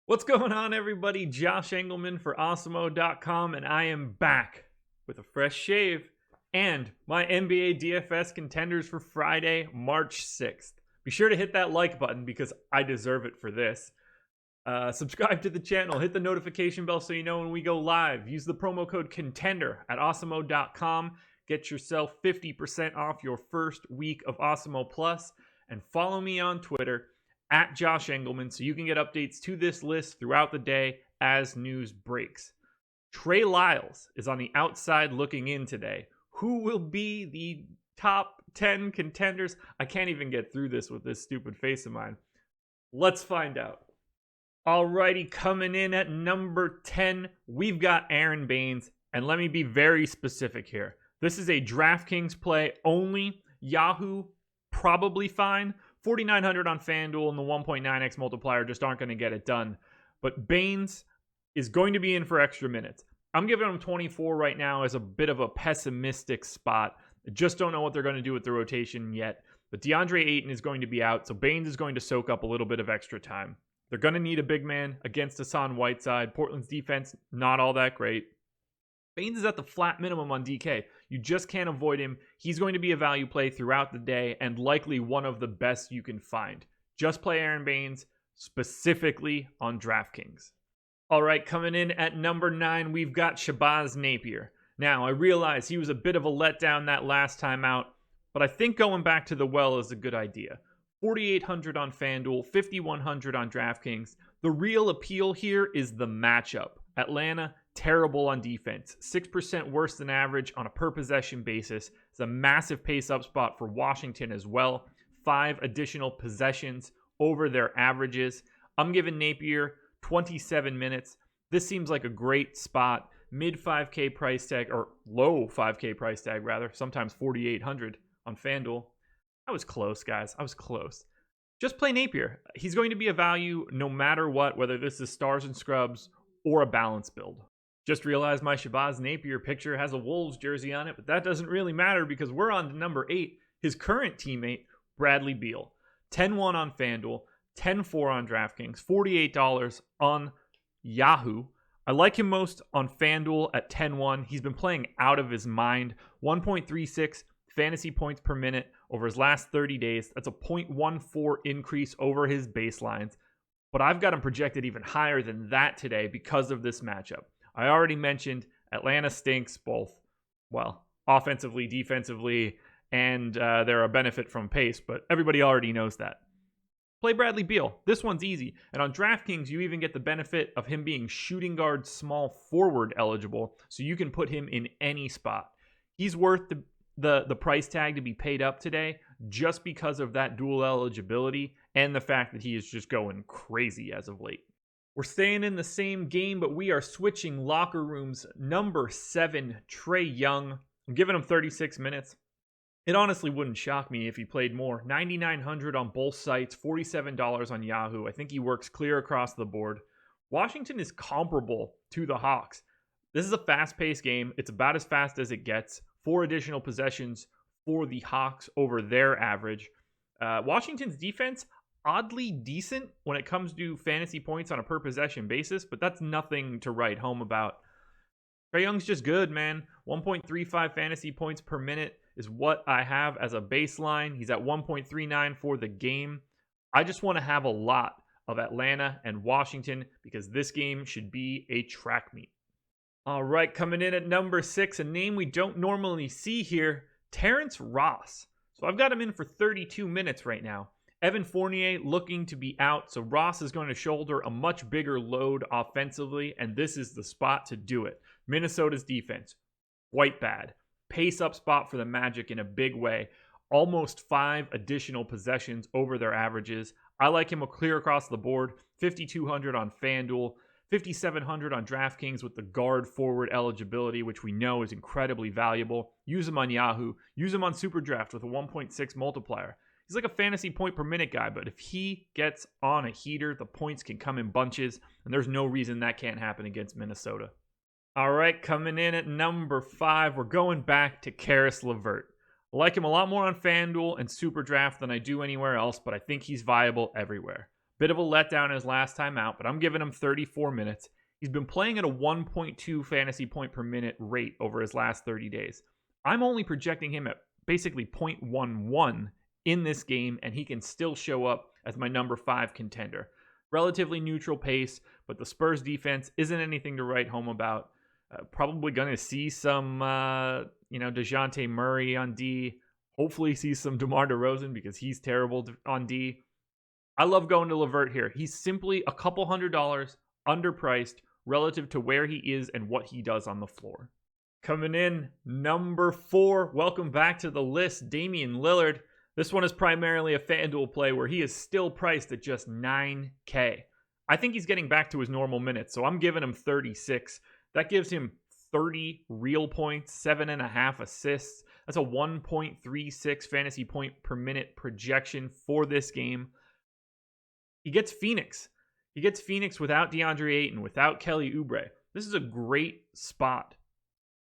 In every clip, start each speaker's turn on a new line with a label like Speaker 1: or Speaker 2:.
Speaker 1: What's going on, everybody? Josh Engleman for Awesemo.com, and I am back with a fresh shave and my NBA DFS contenders for Friday, March 6th. Be sure to hit that like button because I deserve it for this. Subscribe to the channel, hit the notification bell so you know when we go live. Use the promo code ConTENDER at Awesemo.com. Get yourself 50% off your first week of Awesemo Plus, and follow me on Twitter at Josh Engleman so you can get updates to this list throughout the day as news breaks. Trey Lyles is on the outside looking in today. Who will be the top 10 contenders? I can't even get through this with this stupid face of mine. Let's find out. Alrighty, coming in at number 10, we've got Aron Baynes. And let me be very specific here. This is a DraftKings play only. Yahoo, probably fine. 4,900 on FanDuel and the 1.9x multiplier just aren't going to get it done. But Baynes is going to be in for extra minutes. I'm giving him 24 right now as a bit of a pessimistic spot. I just don't know what they're going to do with the rotation yet. But DeAndre Ayton is going to be out, so Baynes is going to soak up a little bit of extra time. They're going to need a big man against Hassan Whiteside. Portland's defense, not all that great. Baynes is at the flat minimum on DK. You just can't avoid him. He's going to be a value play throughout the day and likely one of the best you can find. Just play Aron Baynes specifically on DraftKings. All right, coming in at number 9, we've got Shabazz Napier. Now, I realize he was a bit of a letdown that last time out, but I think going back to the well is a good idea. 4,800 on FanDuel, 5,100 on DraftKings. The real appeal here is the matchup. Atlanta, terrible on defense. 6% worse than average on a per-possession basis. It's a massive pace-up spot for Washington as well. 5 additional possessions over their averages. I'm giving Napier 27 minutes. This seems like a great spot. Mid 5K price tag, or low 5K price tag rather. Sometimes 4,800 on FanDuel. I was close, guys. I was close. Just play Napier. He's going to be a value no matter what, whether this is stars and scrubs or a balance build. Just realized my Shabazz Napier picture has a Wolves jersey on it, but that doesn't really matter because we're on to number 8. His current teammate, Bradley Beal. 10-1 on FanDuel, 10-4 on DraftKings, $48 on Yahoo. I like him most on FanDuel at 10-1. He's been playing out of his mind. 1.36 fantasy points per minute over his last 30 days. That's a 0.14 increase over his baselines. But I've got him projected even higher than that today because of this matchup. I already mentioned Atlanta stinks both, well, offensively, defensively, and they're a benefit from pace, but everybody already knows that. Play Bradley Beal. This one's easy. And on DraftKings, you even get the benefit of him being shooting guard small forward eligible, so you can put him in any spot. He's worth the price tag to be paid up today just because of that dual eligibility and the fact that he is just going crazy as of late. We're staying in the same game, but we are switching locker rooms. Number 7, Trae Young. I'm giving him 36 minutes. It honestly wouldn't shock me if he played more. 9,900 on both sites, $47 on Yahoo. I think he works clear across the board. Washington is comparable to the Hawks. This is a fast-paced game. It's about as fast as it gets. 4 additional possessions for the Hawks over their average. Washington's defense, oddly decent when it comes to fantasy points on a per-possession basis, but that's nothing to write home about. Trae Young's just good, man. 1.35 fantasy points per minute is what I have as a baseline. He's at 1.39 for the game. I just want to have a lot of Atlanta and Washington because this game should be a track meet. All right, coming in at number 6, a name we don't normally see here, Terrence Ross. So I've got him in for 32 minutes right now. Evan Fournier looking to be out, so Ross is going to shoulder a much bigger load offensively, and this is the spot to do it. Minnesota's defense, quite bad. Pace up spot for the Magic in a big way. Almost 5 additional possessions over their averages. I like him clear across the board. 5,200 on FanDuel. 5,700 on DraftKings with the guard forward eligibility, which we know is incredibly valuable. Use him on Yahoo. Use him on SuperDraft with a 1.6 multiplier. He's like a fantasy point per minute guy, but if he gets on a heater, the points can come in bunches, and there's no reason that can't happen against Minnesota. All right, coming in at number 5, we're going back to Karis LeVert. I like him a lot more on FanDuel and SuperDraft than I do anywhere else, but I think he's viable everywhere. Bit of a letdown his last time out, but I'm giving him 34 minutes. He's been playing at a 1.2 fantasy point per minute rate over his last 30 days. I'm only projecting him at basically 0.11 in this game, and he can still show up as my number 5 contender. Relatively neutral pace, but the Spurs defense isn't anything to write home about. Probably going to see some, DeJounte Murray on D. Hopefully see some DeMar DeRozan because he's terrible on D. I love going to LeVert here. He's simply a couple $100 underpriced relative to where he is and what he does on the floor. Coming in, number 4. Welcome back to the list, Damian Lillard. This one is primarily a FanDuel play where he is still priced at just $9K. I think he's getting back to his normal minutes, so I'm giving him 36. That gives him 30 real points, 7.5 assists. That's a 1.36 fantasy point per minute projection for this game. He gets Phoenix. He gets Phoenix without DeAndre Ayton, without Kelly Oubre. This is a great spot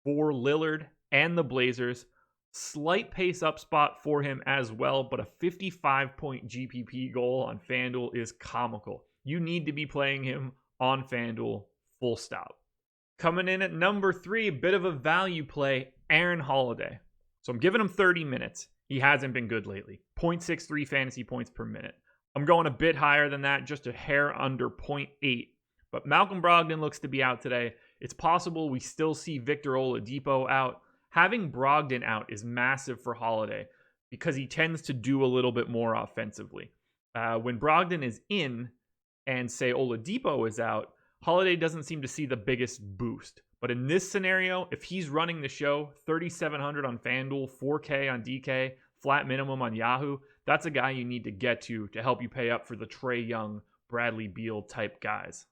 Speaker 1: for Lillard and the Blazers. Slight pace up spot for him as well, but a 55-point GPP goal on FanDuel is comical. You need to be playing him on FanDuel, full stop. Coming in at number 3, a bit of a value play, Aaron Holiday. So I'm giving him 30 minutes. He hasn't been good lately. 0.63 fantasy points per minute. I'm going a bit higher than that, just a hair under 0.8. But Malcolm Brogdon looks to be out today. It's possible we still see Victor Oladipo out. Having Brogdon out is massive for Holiday because he tends to do a little bit more offensively. When Brogdon is in and, say, Oladipo is out, Holiday doesn't seem to see the biggest boost. But in this scenario, if he's running the show, 3,700 on FanDuel, 4K on DK, flat minimum on Yahoo, that's a guy you need to get to help you pay up for the Trae Young, Bradley Beal type guys.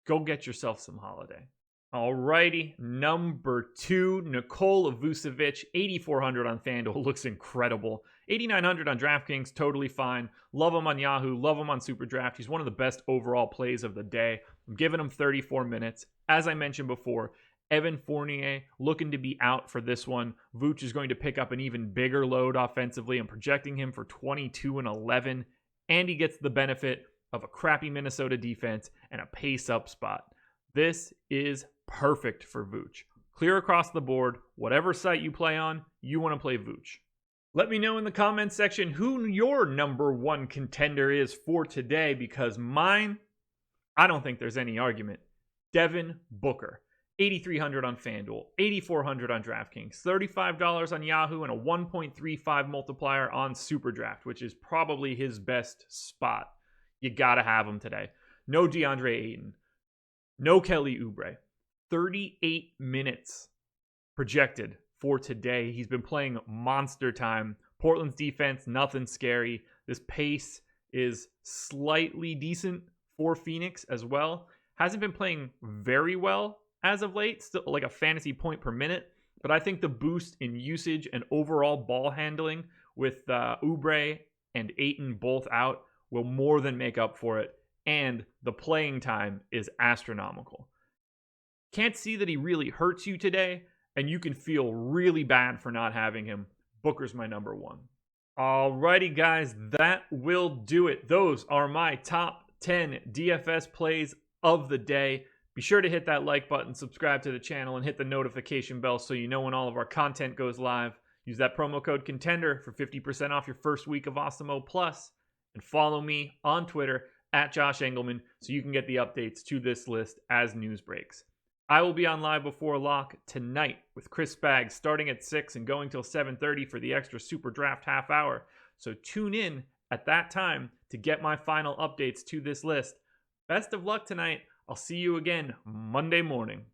Speaker 1: Go get yourself some Holiday. Alrighty, number 2, Nikola Vucevic, 8,400 on FanDuel, looks incredible. 8,900 on DraftKings, totally fine. Love him on Yahoo, love him on SuperDraft. He's one of the best overall plays of the day. I'm giving him 34 minutes. As I mentioned before, Evan Fournier looking to be out for this one. Vooch is going to pick up an even bigger load offensively. I'm projecting him for 22 and 11, and he gets the benefit of a crappy Minnesota defense and a pace up spot. This is perfect for Vooch. Clear across the board. Whatever site you play on, you want to play Vooch. Let me know in the comments section who your number 1 contender is for today, because mine, I don't think there's any argument. Devin Booker. 8,300 on FanDuel, 8,400 on DraftKings, $35 on Yahoo, and a 1.35 multiplier on SuperDraft, which is probably his best spot. You gotta have him today. No DeAndre Ayton. No Kelly Oubre. 38 minutes projected for today. He's been playing monster time. Portland's defense, nothing scary. This pace is slightly decent for Phoenix as well. Hasn't been playing very well as of late, still like a fantasy point per minute. But I think the boost in usage and overall ball handling with Oubre and Ayton both out will more than make up for it. And the playing time is astronomical. Can't see that he really hurts you today, and you can feel really bad for not having him. Booker's my number 1. Alrighty, guys, that will do it. Those are my top 10 DFS plays of the day. Be sure to hit that like button, subscribe to the channel, and hit the notification bell so you know when all of our content goes live. Use that promo code CONTENDER for 50% off your first week of Awesemo Plus. And follow me on Twitter at Josh Engleman so you can get the updates to this list as news breaks. I will be on Live Before Lock tonight with Chris Baggs starting at 6 and going till 7:30 for the extra Super Draft half hour. So tune in at that time to get my final updates to this list. Best of luck tonight. I'll see you again Monday morning.